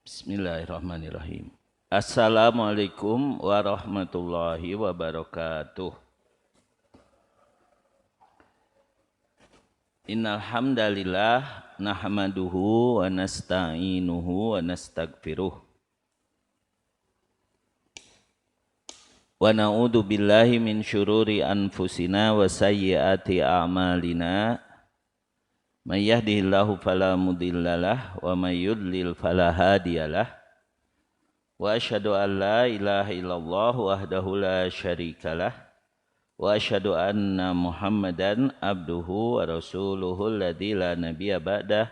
Bismillahirrahmanirrahim. Assalamualaikum warahmatullahi wabarakatuh. Innal hamdalillah nahmaduhu wa nasta'inuhu wa nastaghfiruh. Wa na'udzu billahi min syururi anfusina wa sayyiati a'malina. May yahdihillahu fala mudhillalah wa may yudlil fala hadiyalah. Wa asyhadu an la ilaha illallah wahdahu la syarikalah wa asyhadu anna Muhammadan abduhu wa rasuluhu alladzi la nabiyya ba'dah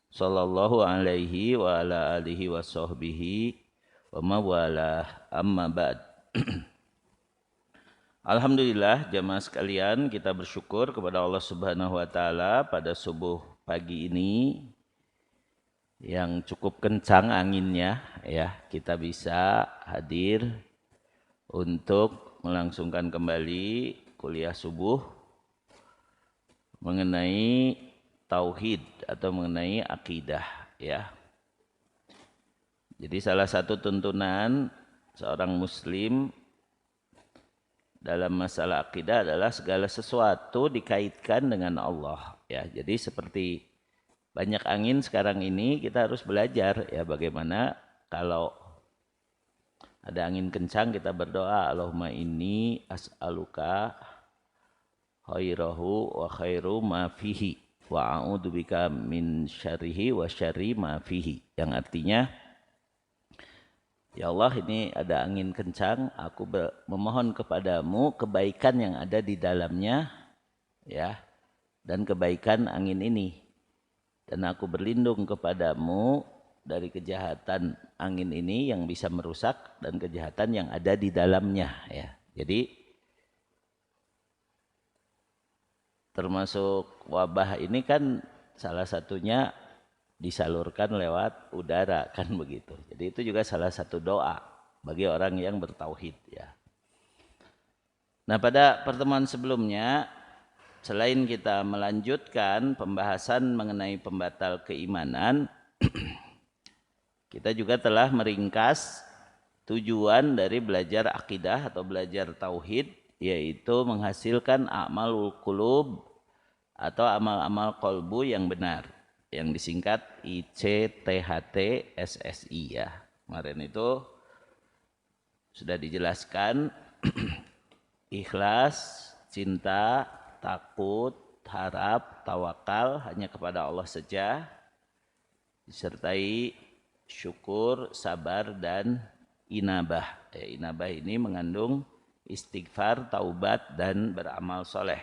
sallallahu alaihi wa ala alihi wa sahbihi wa mawalah amma ba'd. Alhamdulillah jamaah sekalian, kita bersyukur kepada Allah Subhanahu wa taala pada subuh pagi ini yang cukup kencang anginnya ya, kita bisa hadir untuk melangsungkan kembali kuliah subuh mengenai tauhid atau mengenai akidah ya. Jadi salah satu tuntunan seorang muslim dalam masalah akidah adalah segala sesuatu dikaitkan dengan Allah ya. Jadi seperti banyak angin sekarang ini, kita harus belajar ya bagaimana kalau ada angin kencang kita berdoa, Allahumma inni as'aluka khairahu wa khairu ma fihi wa a'udzubika min syarrihi wa syarri ma fihi, yang artinya ya Allah, ini ada angin kencang, aku memohon kepadamu kebaikan yang ada di dalamnya ya, dan kebaikan angin ini, dan aku berlindung kepadamu dari kejahatan angin ini yang bisa merusak dan kejahatan yang ada di dalamnya ya. Jadi termasuk wabah ini kan salah satunya disalurkan lewat udara kan begitu. Jadi itu juga salah satu doa bagi orang yang bertauhid ya. Nah, pada pertemuan sebelumnya selain kita melanjutkan pembahasan mengenai pembatal keimanan, kita juga telah meringkas tujuan dari belajar akidah atau belajar tauhid, yaitu menghasilkan amalul qulub atau amal-amal kolbu yang benar, yang disingkat ICTHT SSI ya. Kemarin itu sudah dijelaskan ikhlas, cinta, takut, harap, tawakal hanya kepada Allah saja, disertai syukur, sabar, dan inabah. Inabah ini mengandung istighfar, taubat, dan beramal soleh.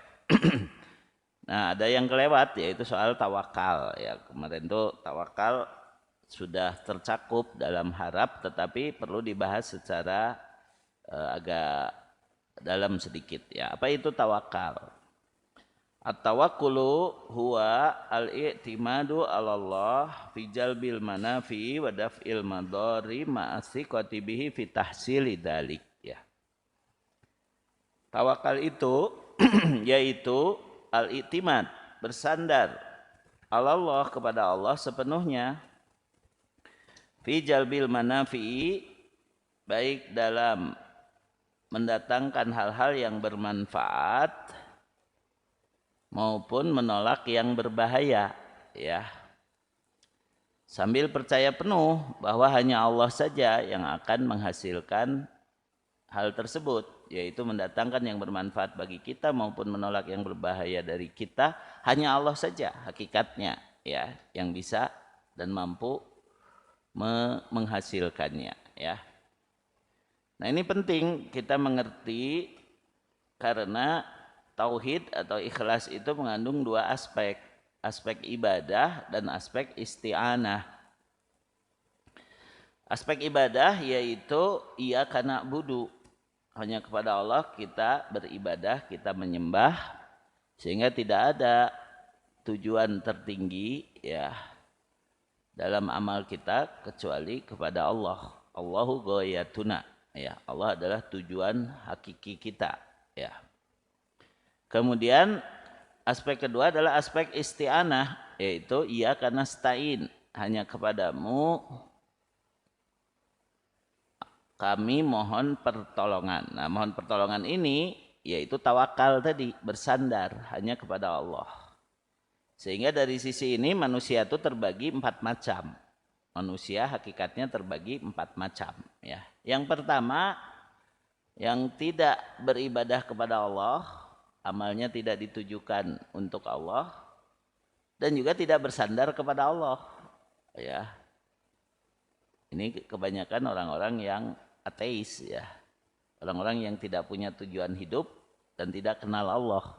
Nah, ada yang kelewat yaitu soal tawakal ya. Kemarin tuh tawakal sudah tercakup dalam harap, tetapi perlu dibahas secara agak dalam sedikit ya. Apa itu tawakal? At-tawakkulu huwa al-i'timadu 'ala Allah fi jalbil manafi wa daf'il madari ma'athiqati bihi fi tahsili dzalik ya. Tawakal itu yaitu al-i'timad, bersandar Allah kepada Allah sepenuhnya, fi jalbil manafi, baik dalam mendatangkan hal-hal yang bermanfaat maupun menolak yang berbahaya ya. Sambil percaya penuh bahwa hanya Allah saja yang akan menghasilkan hal tersebut, yaitu mendatangkan yang bermanfaat bagi kita maupun menolak yang berbahaya dari kita. Hanya Allah saja hakikatnya ya yang bisa dan mampu menghasilkannya ya. Nah, ini penting kita mengerti karena tauhid atau ikhlas itu mengandung dua aspek, aspek ibadah dan aspek isti'anah. Aspek ibadah yaitu iyyaka na'budu, hanya kepada Allah kita beribadah, kita menyembah, sehingga tidak ada tujuan tertinggi ya dalam amal kita kecuali kepada Allah. Allahu ghayatuna ya, Allah adalah tujuan hakiki kita ya. Kemudian aspek kedua adalah aspek isti'anah, yaitu iyyaka nasta'in, hanya kepadamu kami mohon pertolongan. Nah, mohon pertolongan ini yaitu tawakal tadi, bersandar hanya kepada Allah. Sehingga dari sisi ini manusia itu terbagi 4 macam. Manusia hakikatnya terbagi 4 macam. Ya. Yang pertama, yang tidak beribadah kepada Allah, amalnya tidak ditujukan untuk Allah, dan juga tidak bersandar kepada Allah. Ya. Ini kebanyakan orang-orang yang ateis, ya. Orang-orang yang tidak punya tujuan hidup dan tidak kenal Allah.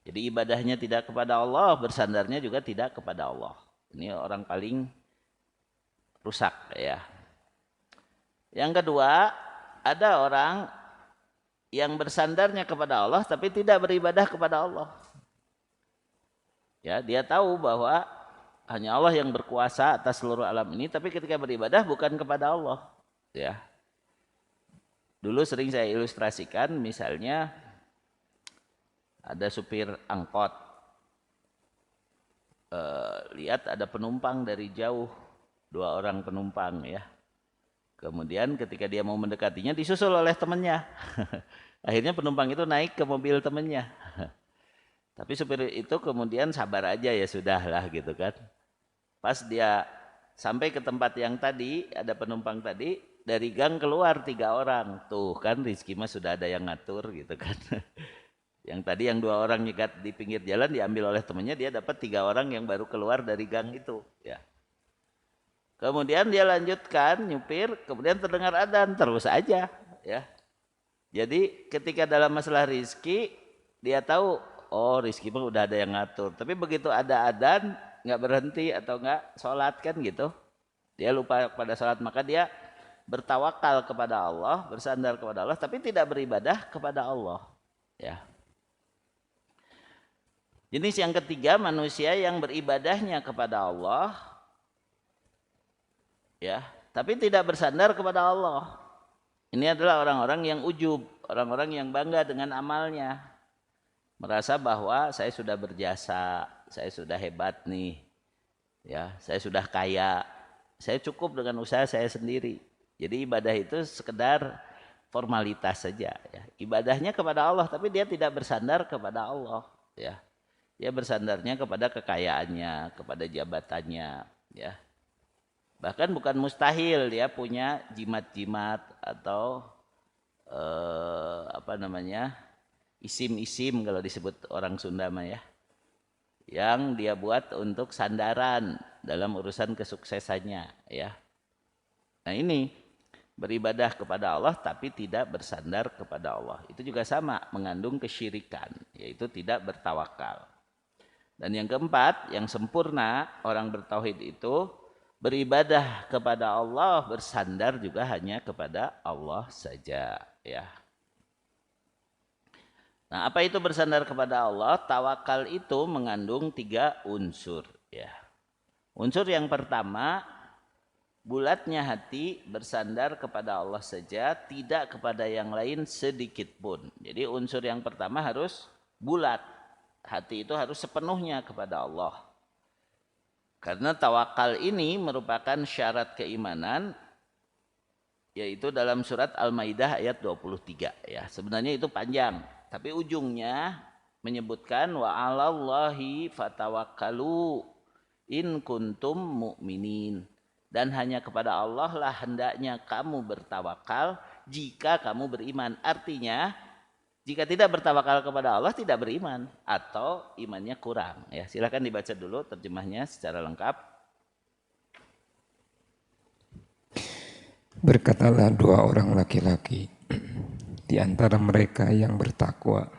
Jadi ibadahnya tidak kepada Allah, bersandarnya juga tidak kepada Allah. Ini orang paling rusak, ya. Yang kedua, ada orang yang bersandarnya kepada Allah tapi tidak beribadah kepada Allah. Ya, dia tahu bahwa hanya Allah yang berkuasa atas seluruh alam ini, tapi ketika beribadah bukan kepada Allah. Ya. Dulu sering saya ilustrasikan, misalnya ada supir angkot, lihat ada penumpang dari jauh, 2 orang penumpang, ya. Kemudian ketika dia mau mendekatinya disusul oleh temannya. Akhirnya penumpang itu naik ke mobil temannya. Tapi supir itu kemudian sabar aja, ya sudahlah gitu kan. Pas dia sampai ke tempat yang tadi, ada penumpang tadi, dari gang keluar 3 orang. Tuh kan rezeki mah sudah ada yang ngatur gitu kan. Yang tadi yang 2 orang nyegat di pinggir jalan diambil oleh temannya, dia dapat 3 orang yang baru keluar dari gang itu, ya. Kemudian dia lanjutkan nyupir, kemudian terdengar adzan, terus aja, ya. Jadi ketika dalam masalah rizki, dia tahu, oh rizki mah udah ada yang ngatur. Tapi begitu ada adzan, nggak berhenti atau nggak sholat kan gitu. Dia lupa pada sholat, maka dia bertawakal kepada Allah, bersandar kepada Allah, tapi tidak beribadah kepada Allah, ya. Jenis yang ketiga, manusia yang beribadahnya kepada Allah, ya, tapi tidak bersandar kepada Allah. Ini adalah orang-orang yang ujub, orang-orang yang bangga dengan amalnya. Merasa bahwa saya sudah berjasa, saya sudah hebat nih. Ya, saya sudah kaya. Saya cukup dengan usaha saya sendiri. Jadi ibadah itu sekedar formalitas saja, ya. Ibadahnya kepada Allah tapi dia tidak bersandar kepada Allah, ya. Dia bersandarnya kepada kekayaannya, kepada jabatannya, ya. Bahkan bukan mustahil dia punya jimat-jimat atau isim-isim kalau disebut orang Sunda mah, ya, yang dia buat untuk sandaran dalam urusan kesuksesannya, ya. Nah ini beribadah kepada Allah tapi tidak bersandar kepada Allah, itu juga sama mengandung kesyirikan, yaitu tidak bertawakal. Dan yang keempat, yang sempurna orang bertauhid itu beribadah kepada Allah, bersandar juga hanya kepada Allah saja, ya. Nah, apa itu bersandar kepada Allah? Tawakal itu mengandung 3 unsur, ya. Unsur yang pertama, bulatnya hati bersandar kepada Allah saja, tidak kepada yang lain sedikit pun. Jadi unsur yang pertama harus bulat. Hati itu harus sepenuhnya kepada Allah. Karena tawakal ini merupakan syarat keimanan, yaitu dalam surat Al-Maidah ayat 23, ya. Sebenarnya itu panjang, tapi ujungnya menyebutkan wa 'alallahi fatawakkalu in kuntum mu'minin. Dan hanya kepada Allah lah hendaknya kamu bertawakal jika kamu beriman. Artinya jika tidak bertawakal kepada Allah tidak beriman atau imannya kurang, ya. Silakan dibaca dulu terjemahnya secara lengkap. Berkatalah 2 orang laki-laki di antara mereka yang bertakwa,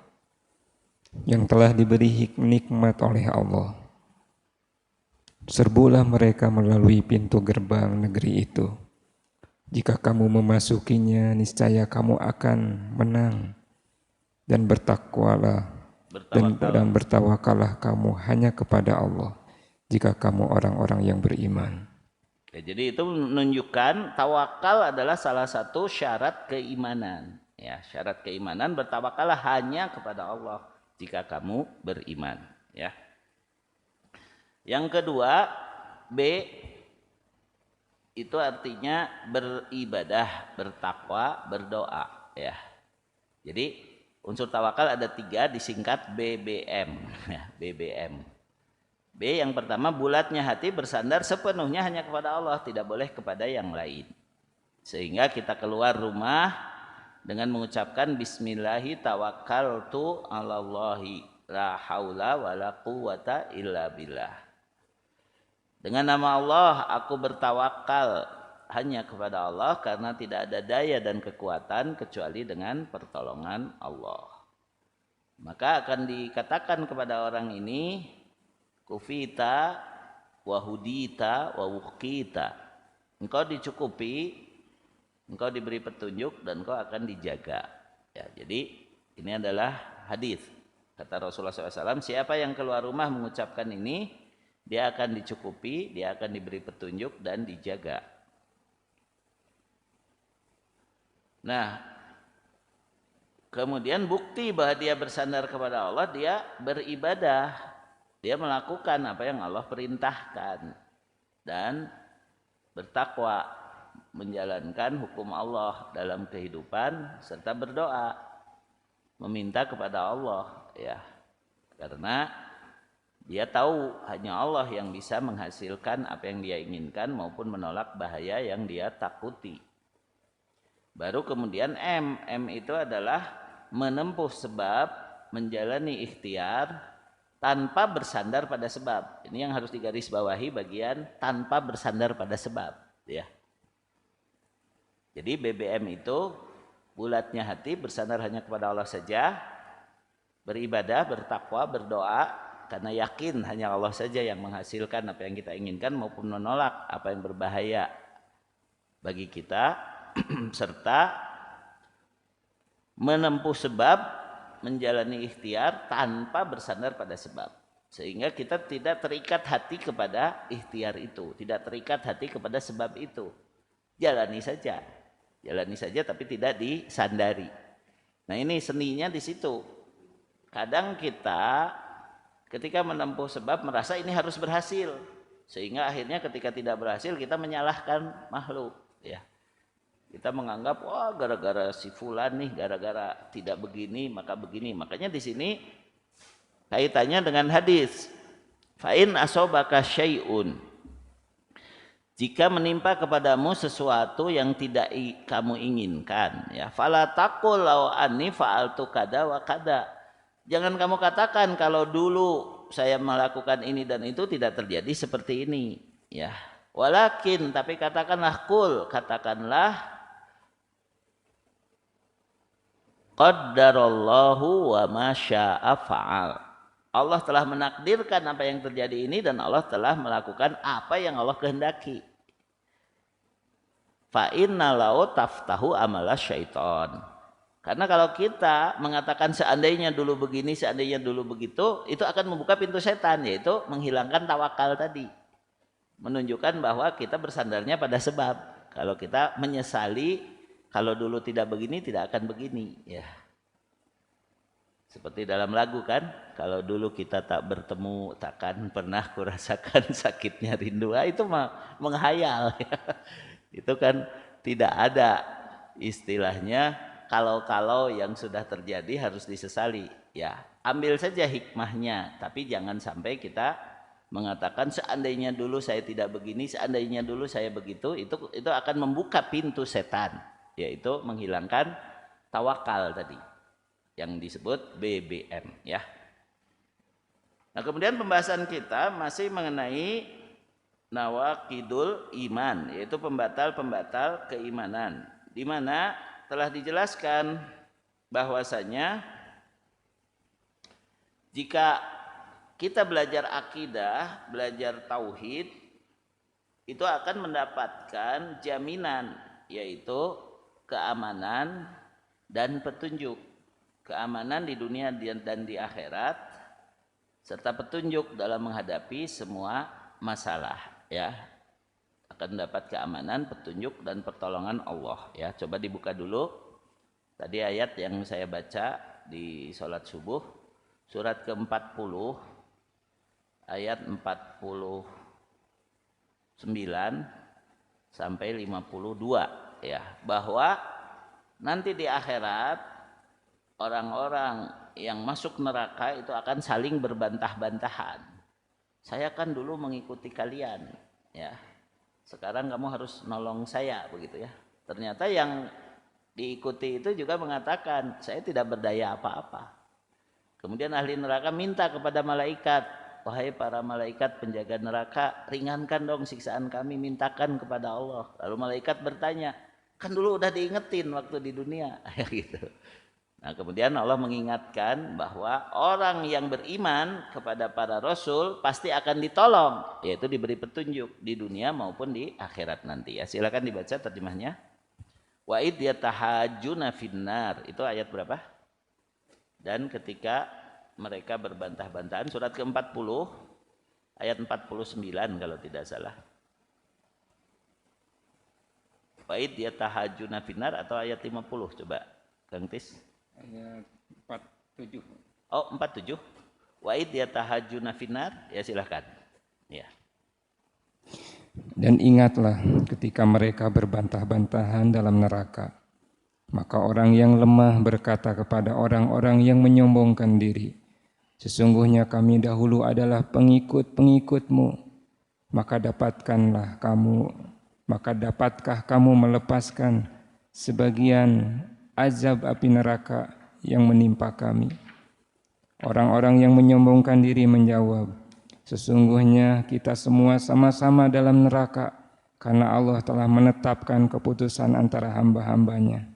yang telah diberi nikmat oleh Allah. Serbulah mereka melalui pintu gerbang negeri itu. Jika kamu memasukinya, niscaya kamu akan menang. Dan bertakwalah dan bertawakallah kamu hanya kepada Allah jika kamu orang-orang yang beriman. Ya, jadi itu menunjukkan tawakal adalah salah satu syarat keimanan. Ya, syarat keimanan bertawakallah hanya kepada Allah jika kamu beriman. Ya. Yang kedua, B, itu artinya beribadah, bertakwa, berdoa, ya. Jadi unsur tawakal ada 3, disingkat BBM, ya, BBM. B yang pertama, bulatnya hati bersandar sepenuhnya hanya kepada Allah, tidak boleh kepada yang lain. Sehingga kita keluar rumah dengan mengucapkan Bismillahi tawakkaltu 'alallahi la haula wala quwata illa billah. Dengan nama Allah aku bertawakal hanya kepada Allah karena tidak ada daya dan kekuatan kecuali dengan pertolongan Allah. Maka akan dikatakan kepada orang ini, kufita wa hudita wa wuqita. Engkau dicukupi, engkau diberi petunjuk, dan engkau akan dijaga. Ya, jadi ini adalah hadis. Kata Rasulullah SAW, siapa yang keluar rumah mengucapkan ini, dia akan dicukupi, dia akan diberi petunjuk dan dijaga. Nah, kemudian bukti bahwa dia bersandar kepada Allah, dia beribadah. Dia melakukan apa yang Allah perintahkan dan bertakwa, menjalankan hukum Allah dalam kehidupan serta berdoa, meminta kepada Allah, ya. Karena dia tahu hanya Allah yang bisa menghasilkan apa yang dia inginkan maupun menolak bahaya yang dia takuti. Baru kemudian M itu adalah menempuh sebab, menjalani ikhtiar tanpa bersandar pada sebab. Ini yang harus digarisbawahi bagian tanpa bersandar pada sebab, ya. Jadi BBM itu bulatnya hati bersandar hanya kepada Allah saja, beribadah, bertakwa, berdoa karena yakin hanya Allah saja yang menghasilkan apa yang kita inginkan maupun menolak apa yang berbahaya bagi kita, serta menempuh sebab, menjalani ikhtiar tanpa bersandar pada sebab. Sehingga kita tidak terikat hati kepada ikhtiar itu, tidak terikat hati kepada sebab itu. Jalani saja tapi tidak disandari. Nah, ini seninya di situ. Kadang kita ketika menempuh sebab merasa ini harus berhasil, sehingga akhirnya ketika tidak berhasil kita menyalahkan makhluk, ya. Kita menganggap wah gara-gara si fulan nih, gara-gara tidak begini maka begini. Makanya di sini kaitannya dengan hadis. Fa in asobaka syai'un. Jika menimpa kepadamu sesuatu yang tidak kamu inginkan, ya, fala taqul law anni fa'altu kada wa kada. Jangan kamu katakan kalau dulu saya melakukan ini dan itu tidak terjadi seperti ini, ya. Walakin, tapi katakanlah katakanlah qaddarallahu wa ma syaa fa'al. Allah telah menakdirkan apa yang terjadi ini dan Allah telah melakukan apa yang Allah kehendaki. Fa inna lau taftahu amala syaiton. Karena kalau kita mengatakan seandainya dulu begini, seandainya dulu begitu, itu akan membuka pintu setan, yaitu menghilangkan tawakal tadi. Menunjukkan bahwa kita bersandarnya pada sebab. Kalau kita menyesali, kalau dulu tidak begini, tidak akan begini, ya. Seperti dalam lagu kan, kalau dulu kita tak bertemu, takkan pernah kurasakan sakitnya rindu. Itu menghayal, ya. Itu kan tidak ada istilahnya kalau yang sudah terjadi harus disesali, ya. Ambil saja hikmahnya, tapi jangan sampai kita mengatakan seandainya dulu saya tidak begini, seandainya dulu saya begitu. Itu akan membuka pintu setan, yaitu menghilangkan tawakal tadi yang disebut BBM, ya. Nah, kemudian pembahasan kita masih mengenai nawaqidul iman, yaitu pembatal-pembatal keimanan, di mana telah dijelaskan bahwasanya jika kita belajar akidah, belajar tauhid, itu akan mendapatkan jaminan, yaitu keamanan dan petunjuk. Keamanan di dunia dan di akhirat, serta petunjuk dalam menghadapi semua masalah, ya. Akan mendapat keamanan, petunjuk, dan pertolongan Allah, ya. Coba dibuka dulu tadi ayat yang saya baca di sholat subuh, surat ke-40 ayat 49 sampai 52 ya, bahwa nanti di akhirat orang-orang yang masuk neraka itu akan saling berbantah-bantahan. Saya kan dulu mengikuti kalian ya. Sekarang kamu harus nolong saya begitu ya. Ternyata yang diikuti itu juga mengatakan saya tidak berdaya apa-apa. Kemudian ahli neraka minta kepada malaikat, wahai para malaikat penjaga neraka, ringankan dong siksaan kami, mintakan kepada Allah. Lalu malaikat bertanya, kan dulu udah diingetin waktu di dunia, gitu. Nah kemudian Allah mengingatkan bahwa orang yang beriman kepada para rasul pasti akan ditolong, yaitu diberi petunjuk di dunia maupun di akhirat nanti ya. Silakan dibaca terjemahnya. Wa id yatahajjuna finnar, itu ayat berapa? Dan ketika mereka berbantah-bantahan, surat ke-40 ayat 49 kalau tidak salah. Wa id yatahajjuna finnar atau ayat 50 coba Kang Tis. Ayat 47. Oh, 47. Wa id yatahajjuna finnar, ya silahkan. Ya. Dan ingatlah ketika mereka berbantah-bantahan dalam neraka, maka orang yang lemah berkata kepada orang-orang yang menyombongkan diri, sesungguhnya kami dahulu adalah pengikut-pengikutmu, maka dapatkah kamu melepaskan sebagian azab api neraka yang menimpa kami? Orang-orang yang menyombongkan diri menjawab, sesungguhnya kita semua sama-sama dalam neraka karena Allah telah menetapkan keputusan antara hamba-hambanya.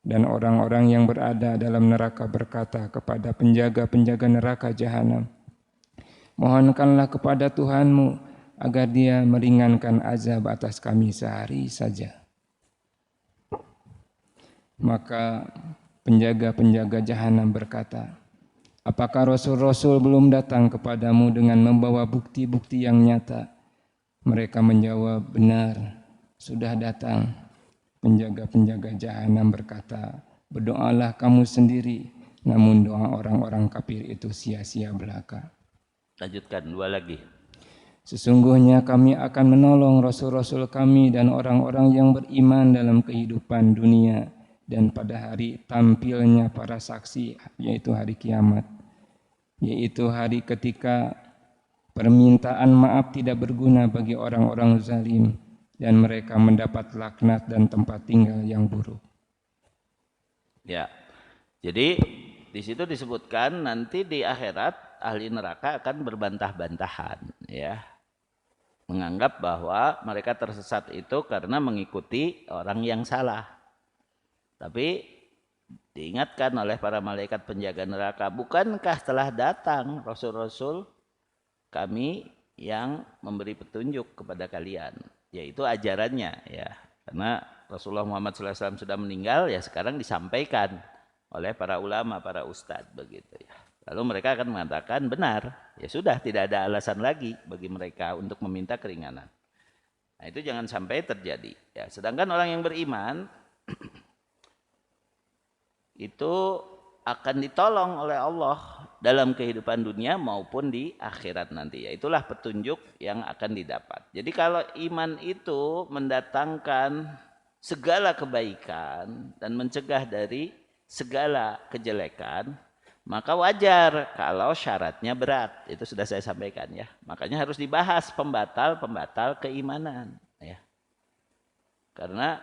Dan orang-orang yang berada dalam neraka berkata kepada penjaga-penjaga neraka jahanam, mohonkanlah kepada Tuhanmu agar dia meringankan azab atas kami sehari saja. Maka penjaga-penjaga jahanam berkata, apakah Rasul-Rasul belum datang kepadamu dengan membawa bukti-bukti yang nyata? Mereka menjawab, benar, sudah datang. Penjaga-penjaga jahanam berkata, berdoalah kamu sendiri, namun doa orang-orang kafir itu sia-sia belaka. Lanjutkan, dua lagi. Sesungguhnya kami akan menolong Rasul-Rasul kami dan orang-orang yang beriman dalam kehidupan dunia dan pada hari tampilnya para saksi, yaitu hari kiamat, yaitu hari ketika permintaan maaf tidak berguna bagi orang-orang zalim dan mereka mendapat laknat dan tempat tinggal yang buruk. Ya, jadi di situ disebutkan nanti di akhirat ahli neraka akan berbantah-bantahan, ya, menganggap bahwa mereka tersesat itu karena mengikuti orang yang salah. Tapi diingatkan oleh para malaikat penjaga neraka, bukankah telah datang rasul-rasul kami yang memberi petunjuk kepada kalian, yaitu ajarannya ya, karena Rasulullah Muhammad SAW sudah meninggal ya, sekarang disampaikan oleh para ulama, para ustadz begitu ya. Lalu mereka akan mengatakan benar, ya sudah tidak ada alasan lagi bagi mereka untuk meminta keringanan. Nah itu jangan sampai terjadi ya. Sedangkan orang yang beriman itu akan ditolong oleh Allah dalam kehidupan dunia maupun di akhirat nanti. Ya, itulah petunjuk yang akan didapat. Jadi kalau iman itu mendatangkan segala kebaikan dan mencegah dari segala kejelekan, maka wajar kalau syaratnya berat. Itu sudah saya sampaikan ya. Makanya harus dibahas pembatal-pembatal keimanan ya. Karena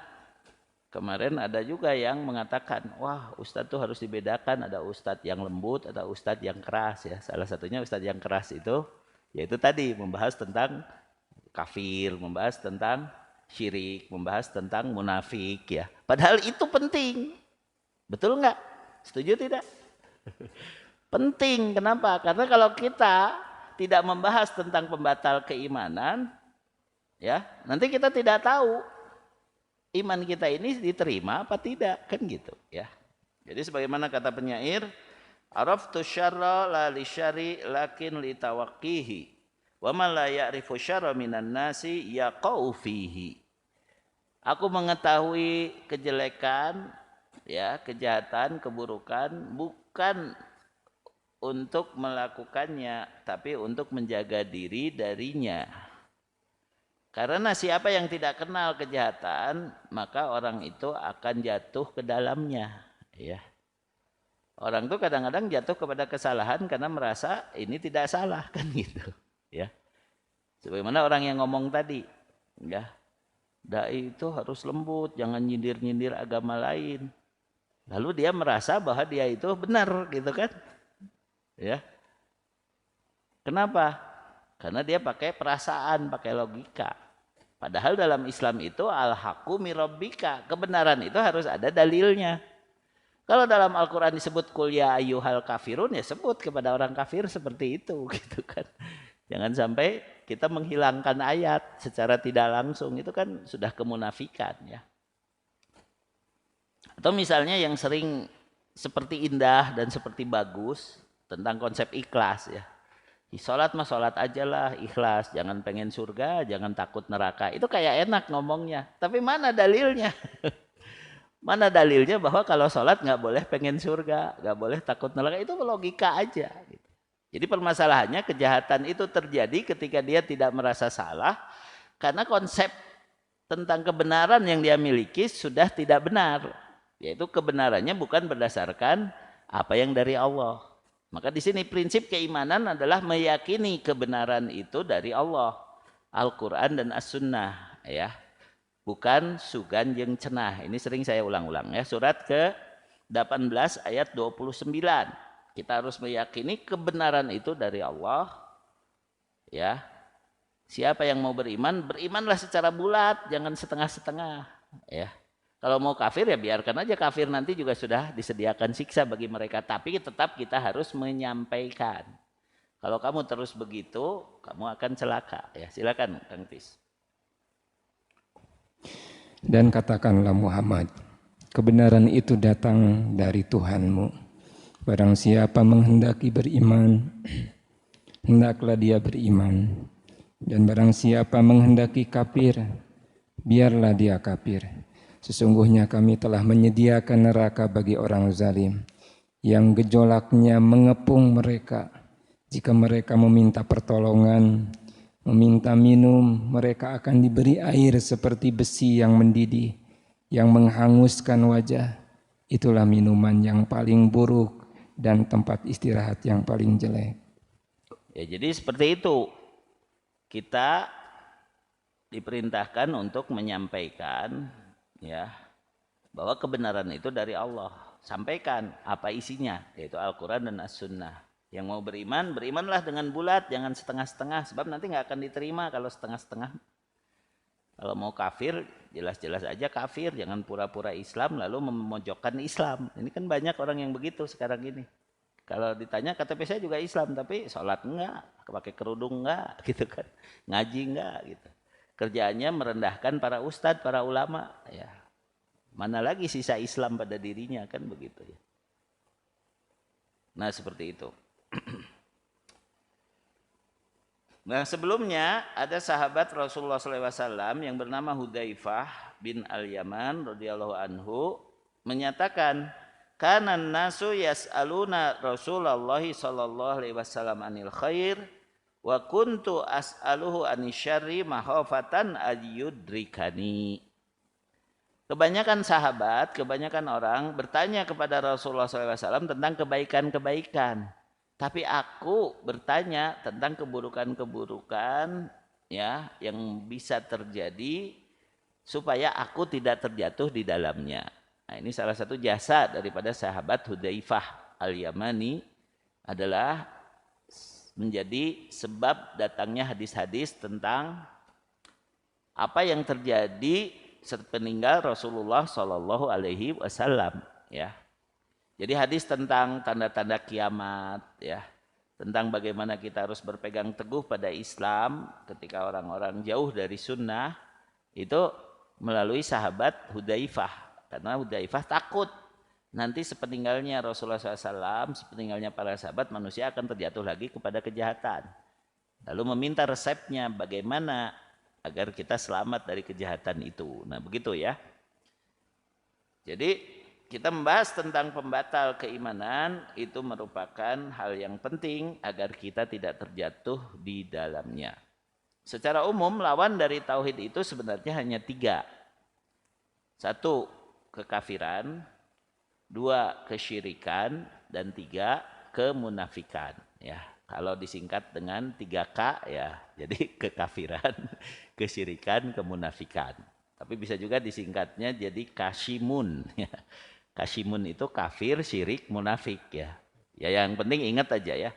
kemarin ada juga yang mengatakan, wah ustadz tuh harus dibedakan, ada ustadz yang lembut, ada ustadz yang keras ya. Salah satunya ustadz yang keras itu, yaitu tadi membahas tentang kafir, membahas tentang syirik, membahas tentang munafik ya. Padahal itu penting, betul nggak? Setuju tidak? Penting, kenapa? Karena kalau kita tidak membahas tentang pembatal keimanan, ya nanti kita tidak tahu iman kita ini diterima apa tidak, kan gitu ya. Jadi sebagaimana kata penyair, araftu syarra la li syari lakin li tawaqqihi wa man la ya'rifu syarra minan nasi yaqau fihi. Aku mengetahui kejelekan ya, kejahatan, keburukan bukan untuk melakukannya tapi untuk menjaga diri darinya. Karena siapa yang tidak kenal kejahatan, maka orang itu akan jatuh ke dalamnya. Ya. Orang tuh kadang-kadang jatuh kepada kesalahan karena merasa ini tidak salah kan gitu. Ya. Sebagaimana orang yang ngomong tadi, ya. Dai itu harus lembut, jangan nyindir-nyindir agama lain. Lalu dia merasa bahwa dia itu benar gitu kan. Ya. Kenapa? Karena dia pakai perasaan, pakai logika. Padahal dalam Islam itu al-haqqu mirabbika, kebenaran itu harus ada dalilnya. Kalau dalam Al-Qur'an disebut qul ya ayyuhal kafirun, ya sebut kepada orang kafir seperti itu gitu kan. Jangan sampai kita menghilangkan ayat secara tidak langsung, itu kan sudah kemunafikan ya. Atau misalnya yang sering seperti indah dan seperti bagus tentang konsep ikhlas ya. Sholat mah sholat aja lah, ikhlas, jangan pengen surga, jangan takut neraka. Itu kayak enak ngomongnya, tapi mana dalilnya? Mana dalilnya bahwa kalau sholat nggak boleh pengen surga, nggak boleh takut neraka? Itu logika aja. Jadi permasalahannya kejahatan itu terjadi ketika dia tidak merasa salah, karena konsep tentang kebenaran yang dia miliki sudah tidak benar. Yaitu kebenarannya bukan berdasarkan apa yang dari Allah. Maka di sini prinsip keimanan adalah meyakini kebenaran itu dari Allah, Al-Quran dan As-Sunnah, ya, bukan sugan jeung cenah. Ini sering saya ulang-ulang ya. Surat ke-18 ayat 29. Kita harus meyakini kebenaran itu dari Allah, ya. Siapa yang mau beriman, berimanlah secara bulat, jangan setengah-setengah, ya. Kalau mau kafir ya biarkan aja kafir, nanti juga sudah disediakan siksa bagi mereka. Tapi tetap kita harus menyampaikan. Kalau kamu terus begitu, kamu akan celaka. Ya, silakan Kang Tis. Dan katakanlah Muhammad, kebenaran itu datang dari Tuhanmu. Barang siapa menghendaki beriman, hendaklah dia beriman. Dan barang siapa menghendaki kafir, biarlah dia kafir. Sesungguhnya kami telah menyediakan neraka bagi orang zalim yang gejolaknya mengepung mereka. Jika mereka meminta pertolongan, meminta minum, mereka akan diberi air seperti besi yang mendidih, yang menghanguskan wajah. Itulah minuman yang paling buruk dan tempat istirahat yang paling jelek. Ya, jadi seperti itu. Kita diperintahkan untuk menyampaikan, ya, bahwa kebenaran itu dari Allah. Sampaikan apa isinya, yaitu Al-Quran dan As-Sunnah. Yang mau beriman, berimanlah dengan bulat, jangan setengah-setengah, sebab nanti nggak akan diterima kalau setengah-setengah. Kalau mau kafir, jelas-jelas aja kafir, jangan pura-pura Islam lalu memojokkan Islam. Ini kan banyak orang yang begitu sekarang ini. Kalau ditanya KTP saya juga Islam, tapi sholat enggak, pakai kerudung enggak, gitu kan, ngaji enggak, gitu. Kerjaannya merendahkan para ustadz, para ulama, ya. Mana lagi sisa Islam pada dirinya, kan begitu ya. Nah seperti itu. Nah sebelumnya ada sahabat Rasulullah SAW yang bernama Hudzaifah bin Al-Yaman radhiyallahu anhu menyatakan, kanan nasu yas'aluna Rasulullah sallallahu alaihi wasallam anil khair wa kuntu as'aluhu anisyarri mahafatan ayyudrikani. Kebanyakan sahabat, kebanyakan orang bertanya kepada Rasulullah SAW tentang kebaikan-kebaikan. Tapi aku bertanya tentang keburukan-keburukan, ya, yang bisa terjadi supaya aku tidak terjatuh di dalamnya. Nah, ini salah satu jasa daripada sahabat Hudzaifah Al-Yamani adalah menjadi sebab datangnya hadis-hadis tentang apa yang terjadi sepeninggal Rasulullah Shallallahu Alaihi Wasallam, ya. Jadi hadis tentang tanda-tanda kiamat, ya, tentang bagaimana kita harus berpegang teguh pada Islam ketika orang-orang jauh dari sunnah, itu melalui sahabat Hudzaifah. Karena Hudzaifah takut nanti sepeninggalnya Rasulullah SAW, sepeninggalnya para sahabat, manusia akan terjatuh lagi kepada kejahatan. Lalu meminta resepnya bagaimana agar kita selamat dari kejahatan itu. Nah begitu ya. Jadi kita membahas tentang pembatal keimanan, itu merupakan hal yang penting agar kita tidak terjatuh di dalamnya. secara umum lawan dari tauhid itu sebenarnya hanya 3. 1, kekafiran, 2, kesyirikan, dan 3, kemunafikan. Ya, kalau disingkat dengan 3K ya, jadi kekafiran, kesyirikan, kemunafikan. Tapi bisa juga disingkatnya jadi kasyimun. Ya. Kasyimun itu kafir, syirik, munafik ya. Ya yang penting ingat aja ya.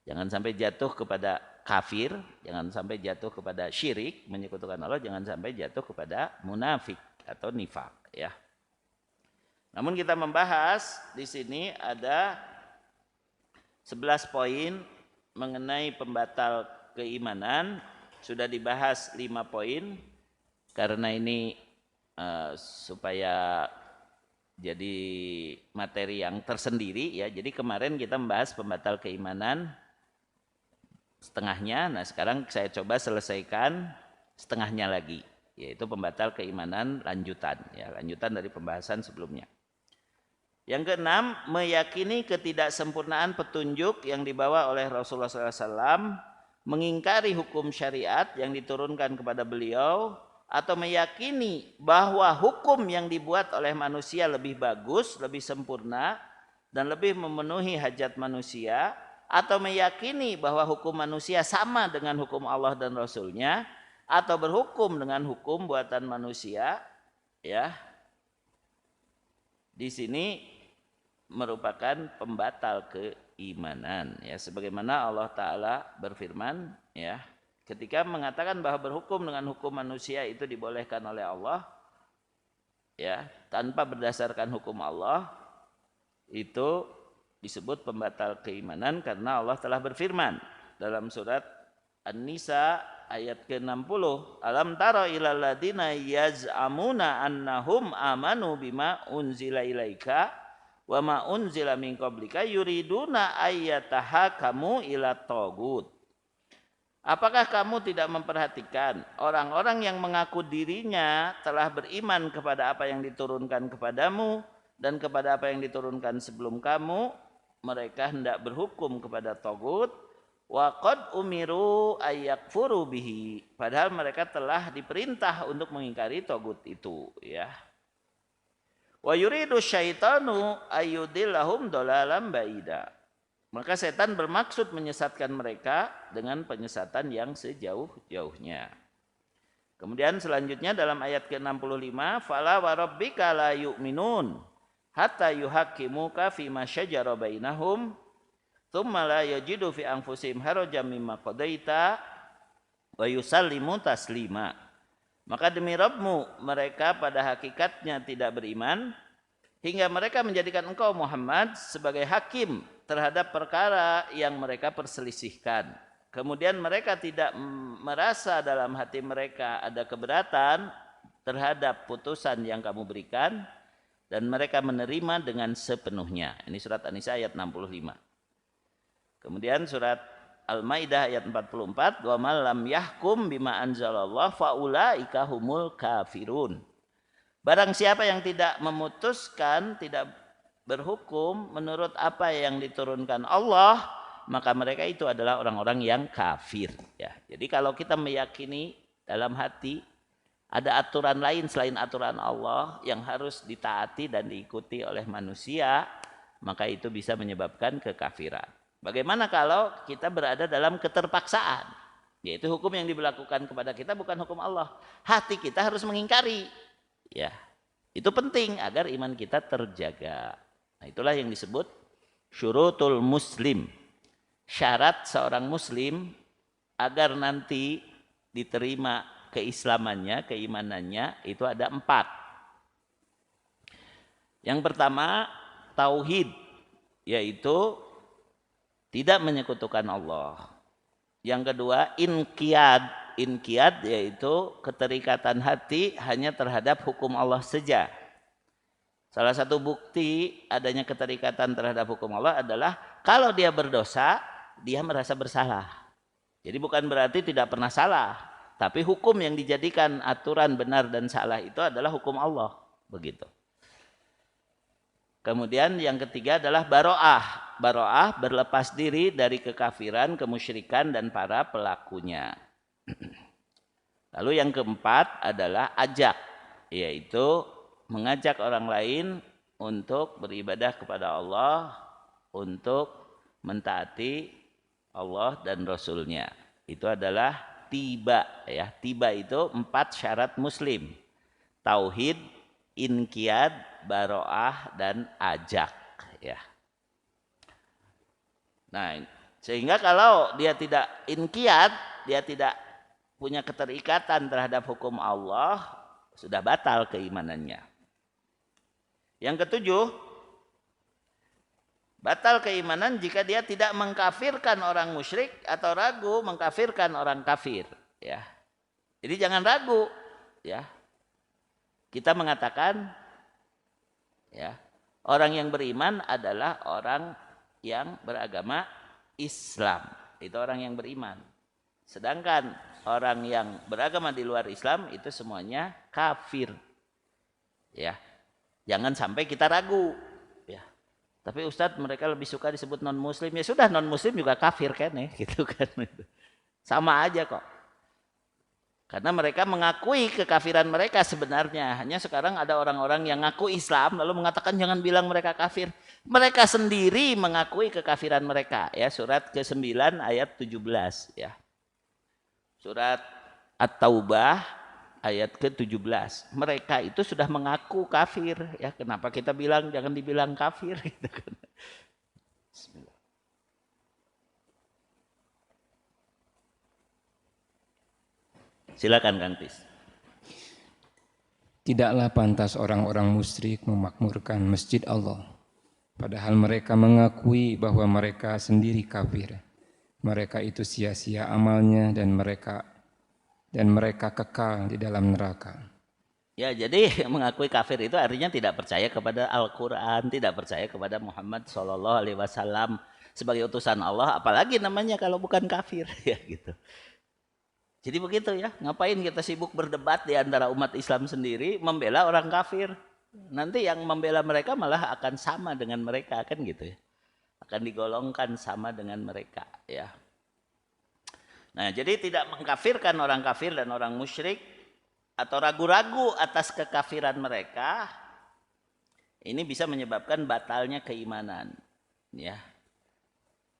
Jangan sampai jatuh kepada kafir, jangan sampai jatuh kepada syirik, menyekutukan Allah, jangan sampai jatuh kepada munafik atau nifak ya. Namun kita membahas di sini ada 11 poin mengenai pembatal keimanan. Sudah dibahas 5 poin karena ini supaya jadi materi yang tersendiri ya. Jadi kemarin kita membahas pembatal keimanan setengahnya. Nah sekarang saya coba selesaikan setengahnya lagi, yaitu pembatal keimanan lanjutan ya, lanjutan dari pembahasan sebelumnya. Yang keenam, meyakini ketidaksempurnaan petunjuk yang dibawa oleh Rasulullah SAW, mengingkari hukum syariat yang diturunkan kepada beliau, atau meyakini bahwa hukum yang dibuat oleh manusia lebih bagus, lebih sempurna, dan lebih memenuhi hajat manusia, atau meyakini bahwa hukum manusia sama dengan hukum Allah dan Rasulnya, atau berhukum dengan hukum buatan manusia, ya. Di sini merupakan pembatal keimanan, ya. Sebagaimana Allah Ta'ala berfirman, ya, ketika mengatakan bahwa berhukum dengan hukum manusia itu dibolehkan oleh Allah, ya, tanpa berdasarkan hukum Allah, itu disebut pembatal keimanan karena Allah telah berfirman dalam surat An-Nisa ayat ke-60, alam tara ilal ladina yaz'amuna annahum amanu bima unzila ilaika wa ma unzila min qablika yuriduna ayyatahakamu ila tagut. Apakah kamu tidak memperhatikan orang-orang yang mengaku dirinya telah beriman kepada apa yang diturunkan kepadamu dan kepada apa yang diturunkan sebelum kamu, mereka hendak berhukum kepada tagut, wa qad umiru ayyakfuru bihi, padahal mereka telah diperintah untuk mengingkari tagut itu, ya. Wa yuridu syaitanu ayyudillahum dolalam ba'ida. Maka setan bermaksud menyesatkan mereka dengan penyesatan yang sejauh-jauhnya. Kemudian selanjutnya dalam ayat ke-65, fala wa rabbika la yu'minun hatta yuhaqqimuka fima syajara bainahum tsumma la yajidu fi anfusihim harajan mimma qadaita wa yusallimu taslima. Maka demi Rabbmu, mereka pada hakikatnya tidak beriman hingga mereka menjadikan engkau Muhammad sebagai hakim terhadap perkara yang mereka perselisihkan. Kemudian mereka tidak merasa dalam hati mereka ada keberatan terhadap putusan yang kamu berikan, dan mereka menerima dengan sepenuhnya. Ini surat An-Nisa ayat 65. Kemudian surat Al-Maidah ayat 44, wa man lam yahkum bima anzalallah faulaika humul kafirun. Barang siapa yang tidak memutuskan, tidak berhukum menurut apa yang diturunkan Allah, maka mereka itu adalah orang-orang yang kafir, ya. Jadi kalau kita meyakini dalam hati ada aturan lain selain aturan Allah yang harus ditaati dan diikuti oleh manusia, maka itu bisa menyebabkan kekafiran. Bagaimana kalau kita berada dalam keterpaksaan, yaitu hukum yang diberlakukan kepada kita bukan hukum Allah, hati kita harus mengingkari, ya. Itu penting agar iman kita terjaga. Nah, itulah yang disebut syurutul muslim. Syarat seorang muslim agar nanti diterima keislamannya, keimanannya, itu ada 4. Yang pertama, tauhid, yaitu tidak menyekutukan Allah. Yang kedua, inqiyad. Inqiyad yaitu keterikatan hati hanya terhadap hukum Allah saja. Salah satu bukti adanya keterikatan terhadap hukum Allah adalah kalau dia berdosa, dia merasa bersalah. Jadi bukan berarti tidak pernah salah, tapi hukum yang dijadikan aturan benar dan salah itu adalah hukum Allah, begitu. Kemudian yang ketiga adalah baro'ah. Baro'ah berlepas diri dari kekafiran, kemusyrikan dan para pelakunya. Lalu yang keempat adalah ajak, yaitu mengajak orang lain untuk beribadah kepada Allah, untuk mentaati Allah dan Rasulnya. Itu adalah tiba, ya. Tiba itu 4 syarat muslim. Tauhid, inqiyad, baroah, dan ajak, ya. Nah, sehingga kalau dia tidak inqiyad, dia tidak punya keterikatan terhadap hukum Allah, sudah batal keimanannya. Yang ketujuh, batal keimanan jika dia tidak mengkafirkan orang musyrik atau ragu mengkafirkan orang kafir, ya. Jadi jangan ragu, ya. Kita mengatakan, ya, orang yang beriman adalah orang yang beragama Islam. Itu orang yang beriman. Sedangkan orang yang beragama di luar Islam itu semuanya kafir. Ya. Jangan sampai kita ragu, ya. Tapi Ustadz, mereka lebih suka disebut non muslim. Ya sudah, non muslim juga kafir kan, ya, gitu kan. Sama aja kok. Karena mereka mengakui kekafiran mereka sebenarnya. Hanya sekarang ada orang-orang yang ngaku Islam lalu mengatakan jangan bilang mereka kafir. Mereka sendiri mengakui kekafiran mereka, ya. Surat ke-9 ayat 17, ya. Surat At-Taubah ayat ke-17. Mereka itu sudah mengaku kafir, ya. Kenapa kita bilang jangan dibilang kafir, gitu kan. Bismillah. Silakan Kang Tis. Tidaklah pantas orang-orang musyrik memakmurkan masjid Allah, padahal mereka mengakui bahwa mereka sendiri kafir. Mereka itu sia-sia amalnya dan mereka kekal di dalam neraka. Ya, jadi mengakui kafir itu artinya tidak percaya kepada Al-Quran, tidak percaya kepada Muhammad SAW sebagai utusan Allah, apalagi namanya kalau bukan kafir, ya gitu. Jadi begitu, ya, ngapain kita sibuk berdebat di antara umat Islam sendiri membela orang kafir? Nanti yang membela mereka malah akan sama dengan mereka, kan gitu, ya. Akan digolongkan sama dengan mereka, ya. Nah, jadi tidak mengkafirkan orang kafir dan orang musyrik atau ragu-ragu atas kekafiran mereka, ini bisa menyebabkan batalnya keimanan, ya.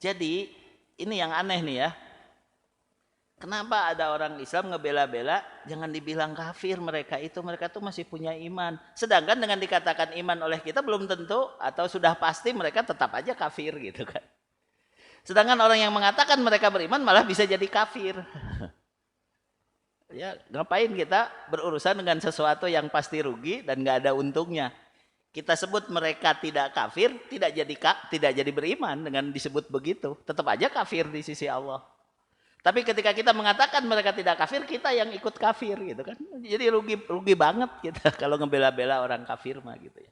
Jadi ini yang aneh nih, ya. Kenapa ada orang Islam ngebela-bela jangan dibilang kafir, mereka tuh masih punya iman. Sedangkan dengan dikatakan iman oleh kita belum tentu atau sudah pasti mereka tetap aja kafir, gitu kan. Sedangkan orang yang mengatakan mereka beriman malah bisa jadi kafir. Ya, ngapain kita berurusan dengan sesuatu yang pasti rugi dan nggak ada untungnya. Kita sebut mereka tidak kafir, tidak jadi beriman dengan disebut begitu. Tetap aja kafir di sisi Allah. Tapi ketika kita mengatakan mereka tidak kafir, kita yang ikut kafir, gitu kan. Jadi rugi banget kita kalau ngebela-bela orang kafir mah, gitu, ya.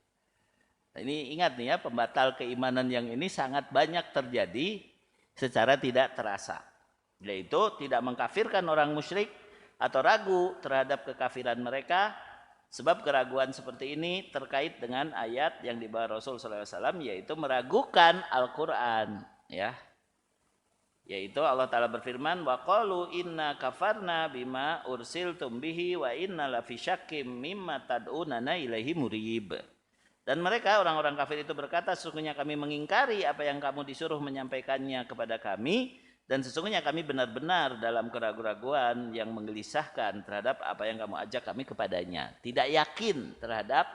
Nah, ini ingat nih, ya, pembatal keimanan yang ini sangat banyak terjadi secara tidak terasa. Yaitu tidak mengkafirkan orang musyrik atau ragu terhadap kekafiran mereka, sebab keraguan seperti ini terkait dengan ayat yang dibawa Rasul SAW, yaitu meragukan Al-Quran, ya. Yaitu Allah Ta'ala berfirman, wa qalu inna kafarna bima ursiltum bihi wa inna lafi syakkim mimma tad'unana ilaihi murib. Dan mereka, orang-orang kafir itu berkata, sesungguhnya kami mengingkari apa yang kamu disuruh menyampaikannya kepada kami, dan sesungguhnya kami benar-benar dalam keraguan-raguan yang menggelisahkan terhadap apa yang kamu ajak kami kepadanya. Tidak yakin terhadap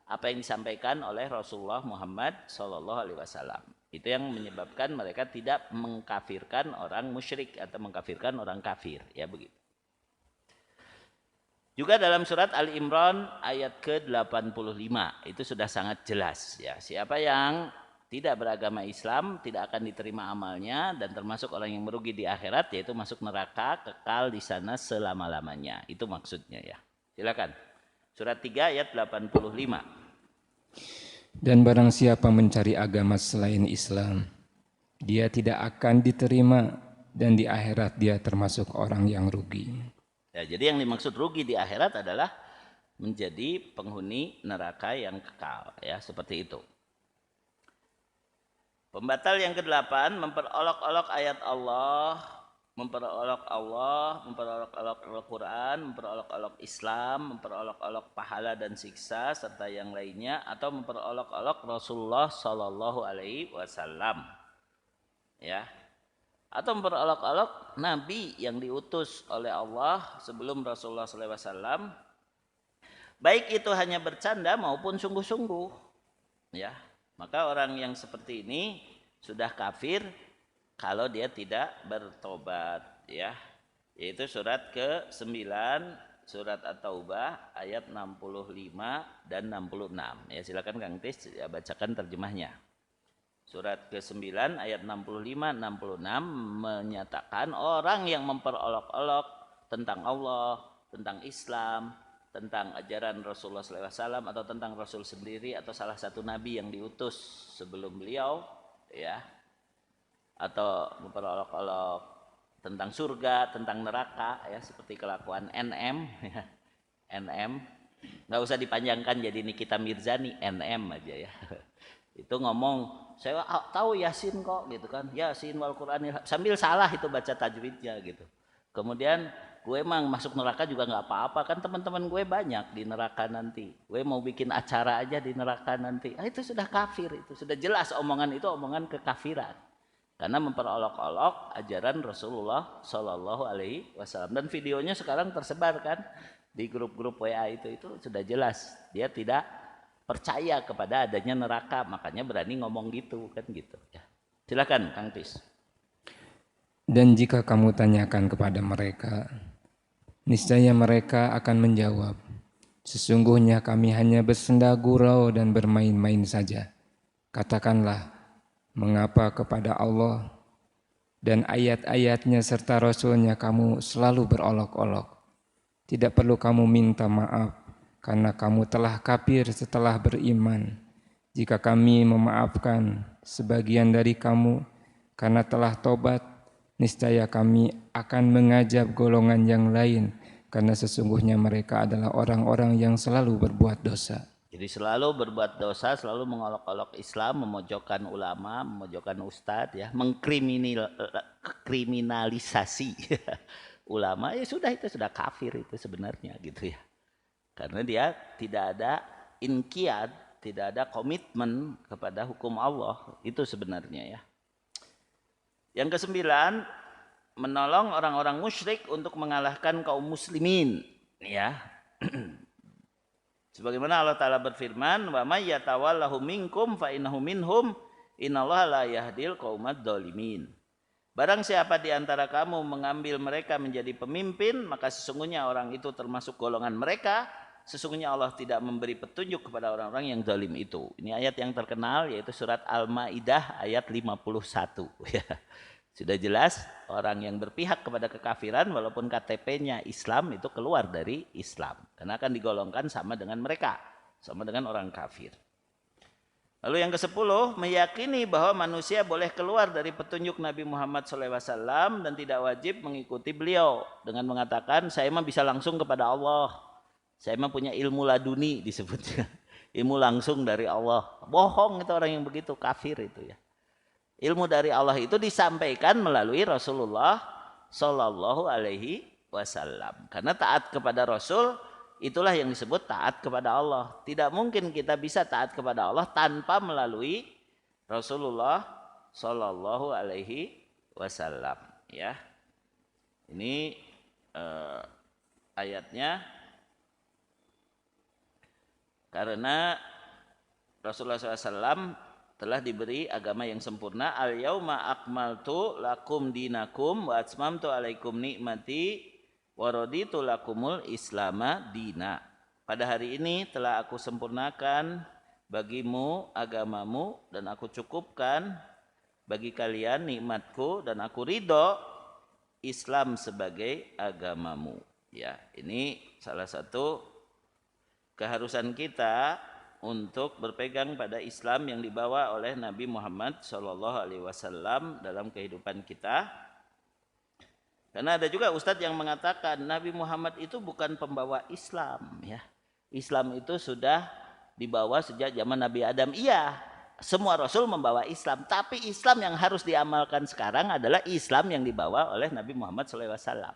apa yang disampaikan oleh Rasulullah Muhammad SAW. Itu yang menyebabkan mereka tidak mengkafirkan orang musyrik atau mengkafirkan orang kafir, ya, begitu. Juga dalam surat Al-Imran ayat ke-85 itu sudah sangat jelas, ya. Siapa yang tidak beragama Islam tidak akan diterima amalnya dan termasuk orang yang merugi di akhirat, yaitu masuk neraka kekal di sana selama-lamanya. Itu maksudnya, ya. Silakan. Surat 3 ayat 85. Dan barang siapa mencari agama selain Islam, dia tidak akan diterima dan di akhirat dia termasuk orang yang rugi. Ya, jadi yang dimaksud rugi di akhirat adalah menjadi penghuni neraka yang kekal, ya, seperti itu. Pembatal yang ke-8, memperolok-olok ayat Allah memperolok Allah, memperolok-olok Al-Quran, memperolok-olok Islam, memperolok-olok pahala dan siksa serta yang lainnya, atau memperolok-olok Rasulullah Shallallahu Alaihi Wasallam, ya, atau memperolok-olok Nabi yang diutus oleh Allah sebelum Rasulullah Sallallahu Alaihi Wasallam, baik itu hanya bercanda maupun sungguh-sungguh, ya, maka orang yang seperti ini sudah kafir kalau dia tidak bertobat, ya. Yaitu surat ke-9 surat At-Taubah ayat 65 dan 66. Ya, silakan Kang Tis ya, bacakan terjemahnya. Surat ke-9 ayat 65 66 menyatakan orang yang memperolok-olok tentang Allah, tentang Islam, tentang ajaran Rasulullah SAW atau tentang Rasul sendiri atau salah satu nabi yang diutus sebelum beliau, ya, atau memperolok-olok tentang surga, tentang neraka, ya, seperti kelakuan NM, ya. NM nggak usah dipanjangkan jadi Nikita Mirzani, NM aja, ya. Itu ngomong saya tahu Yasin kok, gitu kan, Yasin wal Quran, sambil salah itu baca tajwidnya gitu. Kemudian gue emang masuk neraka juga nggak apa-apa, kan teman-teman gue banyak di neraka nanti, gue mau bikin acara aja di neraka nanti. Itu sudah kafir, itu sudah jelas omongan itu omongan kekafiran. Karena memperolok-olok ajaran Rasulullah Shallallahu Alaihi Wasallam, dan videonya sekarang tersebar kan di grup-grup WA itu sudah jelas dia tidak percaya kepada adanya neraka, makanya berani ngomong gitu kan gitu. Ya. Silakan Kang Tis. Dan jika kamu tanyakan kepada mereka, niscaya mereka akan menjawab, sesungguhnya kami hanya bersenda gurau dan bermain-main saja. Katakanlah, mengapa kepada Allah dan ayat-ayatnya serta Rasulnya kamu selalu berolok-olok? Tidak perlu kamu minta maaf, karena kamu telah kafir setelah beriman. Jika kami memaafkan sebagian dari kamu karena telah tobat, niscaya kami akan mengajab golongan yang lain, karena sesungguhnya mereka adalah orang-orang yang selalu berbuat dosa. Jadi selalu berbuat dosa, selalu mengolok-olok Islam, memojokkan ulama, memojokkan ustadz, ya, mengkriminalisasi ulama, ya sudah, itu sudah kafir itu sebenarnya gitu, ya. Karena dia tidak ada inqiyad, tidak ada komitmen kepada hukum Allah, itu sebenarnya, ya. Yang ke-9, menolong orang-orang musyrik untuk mengalahkan kaum muslimin, ya. Sebagaimana Allah Ta'ala berfirman, wa may yatawallahu minkum fa innahu minhum innallaha la yahdil qaumad dzalimin. Barang siapa di antara kamu mengambil mereka menjadi pemimpin, maka sesungguhnya orang itu termasuk golongan mereka. Sesungguhnya Allah tidak memberi petunjuk kepada orang-orang yang zalim itu. Ini ayat yang terkenal, yaitu surat Al-Maidah ayat 51. Ya. Sudah jelas orang yang berpihak kepada kekafiran walaupun KTP-nya Islam itu keluar dari Islam, karena akan digolongkan sama dengan mereka, sama dengan orang kafir. Lalu yang ke-10, meyakini bahwa manusia boleh keluar dari petunjuk Nabi Muhammad SAW dan tidak wajib mengikuti beliau dengan mengatakan saya mah bisa langsung kepada Allah, saya mah punya ilmu laduni disebutnya, ilmu langsung dari Allah. Bohong itu orang yang begitu, kafir itu, ya. Ilmu dari Allah itu disampaikan melalui Rasulullah Shallallahu Alaihi Wasallam. Karena taat kepada Rasul itulah yang disebut taat kepada Allah. Tidak mungkin kita bisa taat kepada Allah tanpa melalui Rasulullah Shallallahu Alaihi Wasallam. Ya, ini ayatnya. Karena Rasulullah SAW telah diberi agama yang sempurna. Al yauma akmaltu lakum dinakum wa atmamtu alaikum nikmati wa raditu lakumul islama dina. Pada hari ini telah aku sempurnakan bagimu agamamu dan aku cukupkan bagi kalian nikmatku dan aku ridho Islam sebagai agamamu. Ya, ini salah satu keharusan kita untuk berpegang pada Islam yang dibawa oleh Nabi Muhammad SAW dalam kehidupan kita. Karena ada juga ustadz yang mengatakan Nabi Muhammad itu bukan pembawa Islam, ya. Islam itu sudah dibawa sejak zaman Nabi Adam. Iya, semua Rasul membawa Islam, tapi Islam yang harus diamalkan sekarang adalah Islam yang dibawa oleh Nabi Muhammad SAW.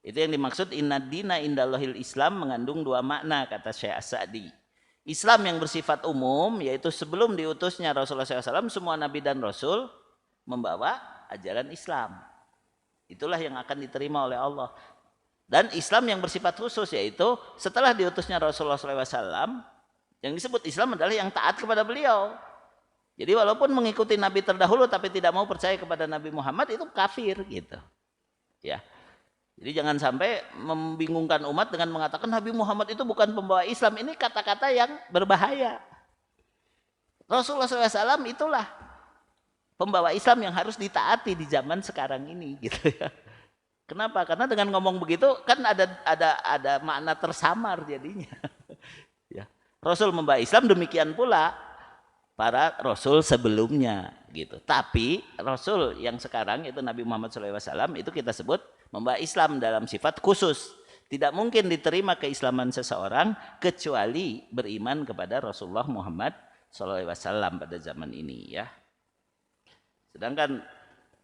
Itu yang dimaksud inna dina indallahil Islam, mengandung dua makna kata Syekh As-Sa'di. Islam yang bersifat umum, yaitu sebelum diutusnya Rasulullah SAW, semua Nabi dan Rasul membawa ajaran Islam. Itulah yang akan diterima oleh Allah. Dan Islam yang bersifat khusus, yaitu setelah diutusnya Rasulullah SAW, yang disebut Islam adalah yang taat kepada beliau. Jadi walaupun mengikuti Nabi terdahulu tapi tidak mau percaya kepada Nabi Muhammad, itu kafir gitu. Ya. Jadi jangan sampai membingungkan umat dengan mengatakan Nabi Muhammad itu bukan pembawa Islam. Ini kata-kata yang berbahaya. Rasulullah SAW itulah pembawa Islam yang harus ditaati di zaman sekarang ini, gitu ya. Kenapa? Karena dengan ngomong begitu kan ada makna tersamar jadinya. Ya. Rasul membawa Islam, demikian pula para Rasul sebelumnya, gitu. Tapi Rasul yang sekarang itu Nabi Muhammad SAW itu kita sebut membawa Islam dalam sifat khusus. Tidak mungkin diterima keislaman seseorang kecuali beriman kepada Rasulullah Muhammad SAW pada zaman ini, ya. Sedangkan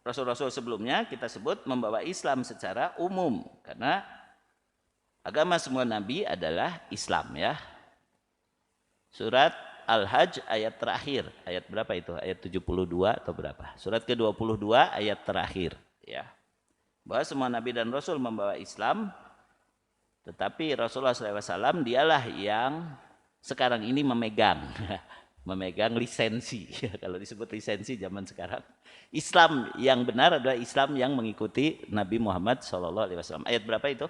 Rasul-Rasul sebelumnya kita sebut membawa Islam secara umum, karena agama semua Nabi adalah Islam, ya. Surat Al-Hajj ayat terakhir, ayat berapa itu? Ayat 72 atau berapa? Surat ke-22 ayat terakhir, ya. Bahwa semua Nabi dan Rasul membawa Islam, tetapi Rasulullah SAW dialah yang sekarang ini memegang lisensi. Kalau disebut lisensi zaman sekarang, Islam yang benar adalah Islam yang mengikuti Nabi Muhammad SAW. Ayat berapa itu?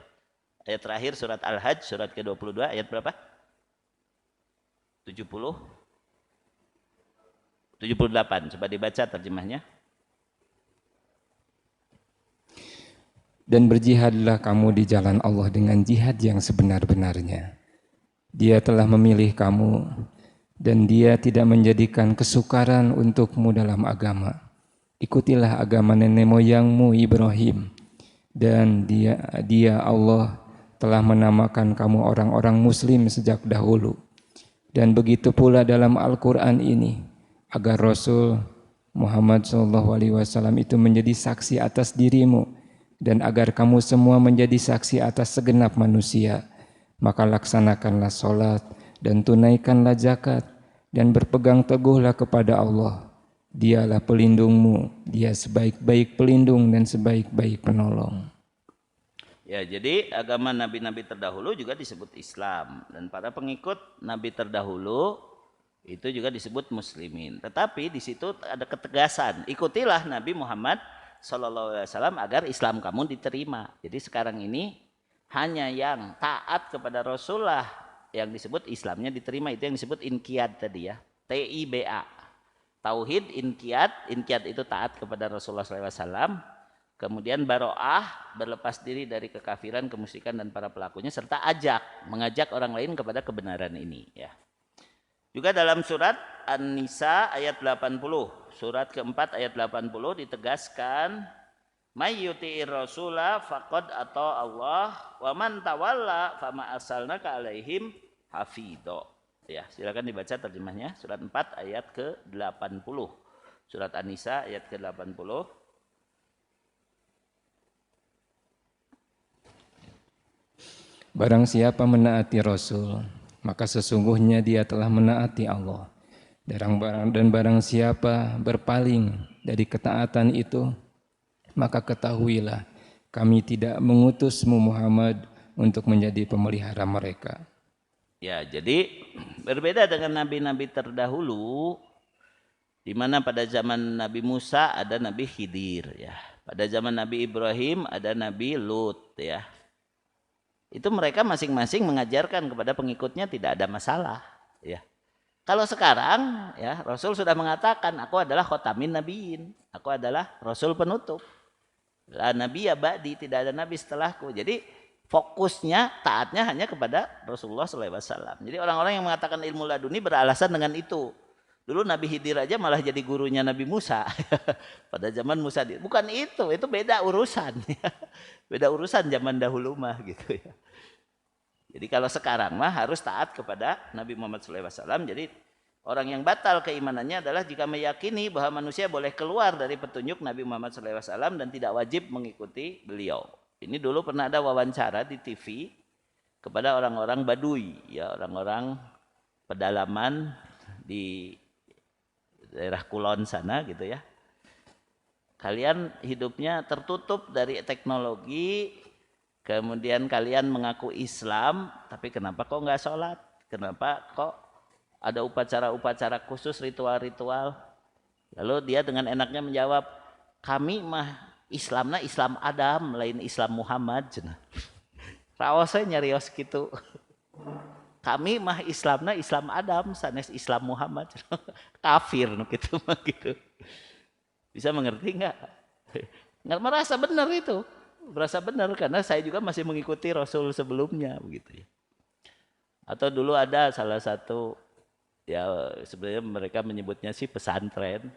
Ayat terakhir surat Al-Hajj, surat ke-22, ayat berapa? 70? 78, coba dibaca terjemahnya. Dan berjihadlah kamu di jalan Allah dengan jihad yang sebenar-benarnya. Dia telah memilih kamu dan dia tidak menjadikan kesukaran untukmu dalam agama. Ikutilah agama nenek moyangmu Ibrahim, dan dia Allah telah menamakan kamu orang-orang muslim sejak dahulu. Dan begitu pula dalam Al-Quran ini, agar Rasul Muhammad SAW itu menjadi saksi atas dirimu, dan agar kamu semua menjadi saksi atas segenap manusia. Maka laksanakanlah sholat dan tunaikanlah zakat, dan berpegang teguhlah kepada Allah. Dialah pelindungmu, dia sebaik-baik pelindung dan sebaik-baik penolong. Ya, jadi agama nabi-nabi terdahulu juga disebut Islam, dan para pengikut nabi terdahulu itu juga disebut muslimin. Tetapi di situ ada ketegasan, ikutilah Nabi Muhammad SAW agar Islam kamu diterima. Jadi sekarang ini hanya yang taat kepada Rasulullah yang disebut Islamnya diterima. Itu yang disebut inqiyad tadi, ya. TIBA. Tauhid inqiyad. Inqiyad itu taat kepada Rasulullah SAW. Kemudian baro'ah, berlepas diri dari kekafiran, kemusyrikan dan para pelakunya, serta mengajak orang lain kepada kebenaran ini, ya. Juga dalam surat An-Nisa ayat 80, surat keempat ayat 80 ditegaskan, may yuti'ir rasula faqad ata Allah wa man tawalla fama arsalnaka alaihim hafidho. Ya, silakan dibaca terjemahnya, surat 4 ayat ke-80. Surat An-Nisa ayat ke-80. Barang siapa menaati Rasul, maka sesungguhnya dia telah menaati Allah. Dan barang siapa berpaling dari ketaatan itu, maka ketahuilah kami tidak mengutusmu Muhammad untuk menjadi pemelihara mereka. Ya, jadi berbeda dengan nabi-nabi terdahulu, di mana pada zaman Nabi Musa ada Nabi Khidir, ya. Pada zaman Nabi Ibrahim ada Nabi Lut, ya. Itu mereka masing-masing mengajarkan kepada pengikutnya, tidak ada masalah, ya. Kalau sekarang, ya, Rasul sudah mengatakan, aku adalah khotamin nabiin, aku adalah Rasul penutup. La nabiya ba'di, tidak ada nabi setelahku. Jadi fokusnya, taatnya hanya kepada Rasulullah SAW. Jadi orang-orang yang mengatakan ilmu laduni beralasan dengan itu. Dulu Nabi Khidir aja malah jadi gurunya Nabi Musa pada zaman Musa. Bukan itu beda urusan. Beda urusan zaman dahulu mah, gitu, ya. Jadi kalau sekarang mah harus taat kepada Nabi Muhammad SAW. Jadi Orang yang batal keimanannya adalah jika meyakini bahwa manusia boleh keluar dari petunjuk Nabi Muhammad SAW dan tidak wajib mengikuti beliau. Ini dulu pernah ada wawancara di TV kepada orang-orang Baduy, ya, orang-orang pedalaman di daerah Kulon sana gitu ya. Kalian hidupnya tertutup dari teknologi, kemudian kalian mengaku Islam, tapi kenapa kok nggak sholat? Kenapa kok ada upacara-upacara khusus, ritual-ritual? Lalu dia dengan enaknya menjawab, kami mah Islamna Islam Adam, lain Islam Muhammad. Raosnya nyarios gitu. Kami mah Islamna Islam Adam, sanes Islam Muhammad. Kafir gitu mah gitu. Bisa mengerti nggak? Nggak merasa benar itu. Merasa benar karena saya juga masih mengikuti Rasul sebelumnya begitu ya. Atau dulu ada salah satu, ya sebenarnya mereka menyebutnya sih pesantren,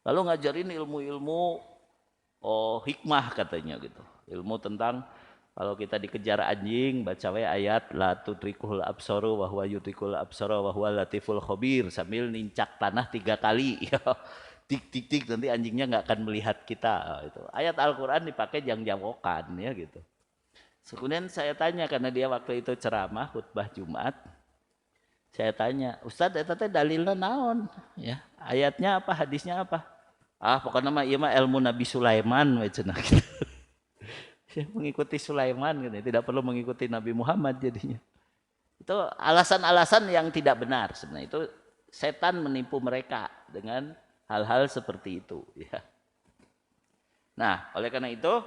lalu ngajarin ilmu-ilmu hikmah katanya gitu, ilmu tentang kalau kita dikejar anjing baca we ayat la tudrikul absaru wa huwa yudrikul absara wa huwa latiful khabir sambil nincak tanah 3 kali ya. Tik tik tik nanti anjingnya nggak akan melihat kita. Itu ayat Al-Quran dipakai jang-jangkokan ya gitu. Kemudian saya tanya karena dia waktu itu ceramah khutbah Jumat, saya tanya, Ustadz eta teh dalilna naon ya, ayatnya apa, hadisnya apa? Ah pokoknya mah ieu mah ilmu Nabi Sulaiman we cenah gitu. Saya mengikuti Sulaiman gitu, tidak perlu mengikuti Nabi Muhammad jadinya. Itu alasan-alasan yang tidak benar sebenarnya, itu setan menipu mereka dengan hal-hal seperti itu ya. Nah, oleh karena itu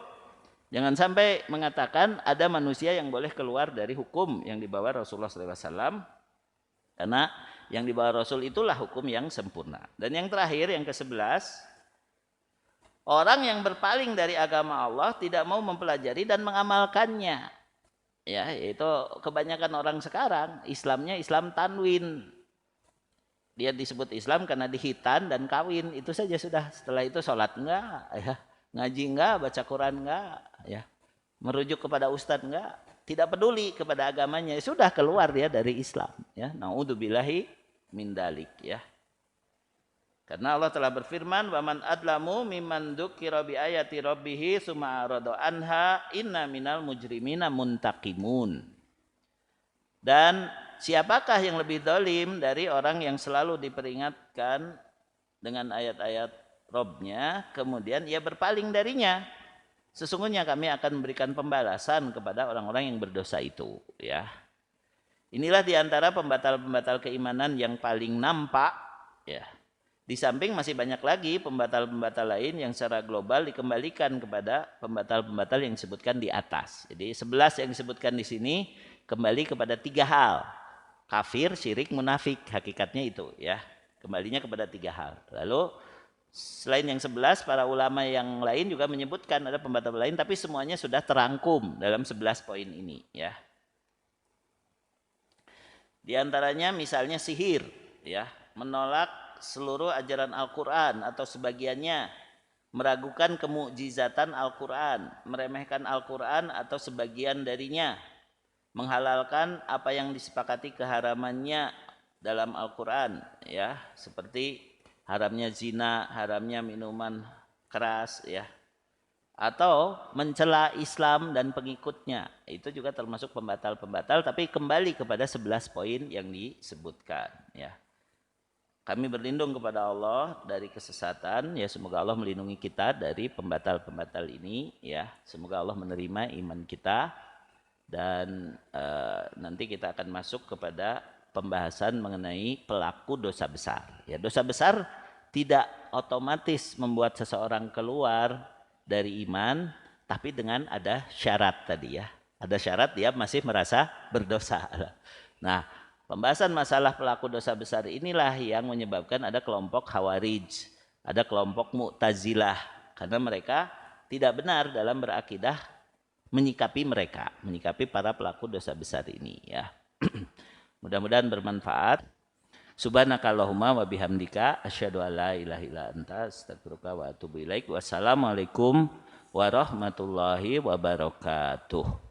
jangan sampai mengatakan ada manusia yang boleh keluar dari hukum yang dibawa Rasulullah SAW, karena yang dibawa Rasul itulah hukum yang sempurna. Dan yang terakhir, yang ke-11, orang yang berpaling dari agama Allah tidak mau mempelajari dan mengamalkannya. Ya, yaitu kebanyakan orang sekarang Islamnya Islam tanwin. Dia disebut Islam karena dihitan dan kawin, itu saja sudah. Setelah itu sholat enggak, ya, ngaji enggak, baca Quran enggak, ya, merujuk kepada ustadz enggak, tidak peduli kepada agamanya, sudah keluar dia dari Islam. Ya, naudzubillahi min dalik ya. Karena Allah telah berfirman, "Wa man adlamu mimman dzukira bi ayati rabbih tsumma arada anha inna minal mujrimina muntaqimun." Dan siapakah yang lebih dolim dari orang yang selalu diperingatkan dengan ayat-ayat Robnya, kemudian ia berpaling darinya? Sesungguhnya kami akan memberikan pembalasan kepada orang-orang yang berdosa itu. Ya, inilah diantara pembatal-pembatal keimanan yang paling nampak. Ya, di samping masih banyak lagi pembatal-pembatal lain yang secara global dikembalikan kepada pembatal-pembatal yang disebutkan di atas. Jadi 11 yang disebutkan di sini kembali kepada 3 hal. Kafir, syirik, munafik, hakikatnya itu ya. Kembalinya kepada 3 hal. Lalu selain yang 11, para ulama yang lain juga menyebutkan ada pembatal lain, tapi semuanya sudah terangkum dalam 11 poin ini ya. Di antaranya misalnya sihir ya, menolak seluruh ajaran Al-Quran atau sebagiannya, meragukan kemukjizatan Al-Quran, meremehkan Al-Quran atau sebagian darinya, menghalalkan apa yang disepakati keharamannya dalam Al-Quran ya, seperti haramnya zina, haramnya minuman keras ya, atau mencela Islam dan pengikutnya. Itu juga termasuk pembatal-pembatal, tapi kembali kepada 11 poin yang disebutkan ya. Kami berlindung kepada Allah dari kesesatan ya, semoga Allah melindungi kita dari pembatal-pembatal ini ya. Semoga Allah menerima iman kita. Dan nanti kita akan masuk kepada pembahasan mengenai pelaku dosa besar. Ya, dosa besar tidak otomatis membuat seseorang keluar dari iman, tapi dengan ada syarat tadi ya. Ada syarat dia masih merasa berdosa. Nah, pembahasan masalah pelaku dosa besar inilah yang menyebabkan ada kelompok Khawarij, ada kelompok Mu'tazilah, karena mereka tidak benar dalam berakidah menyikapi para pelaku dosa besar ini ya. Mudah-mudahan bermanfaat. Subhanakallahumma wa bihamdika asyhadu an la ilaha illa anta astaghfiruka wa atubu ilaik. Wassalamualaikum warahmatullahi wabarakatuh.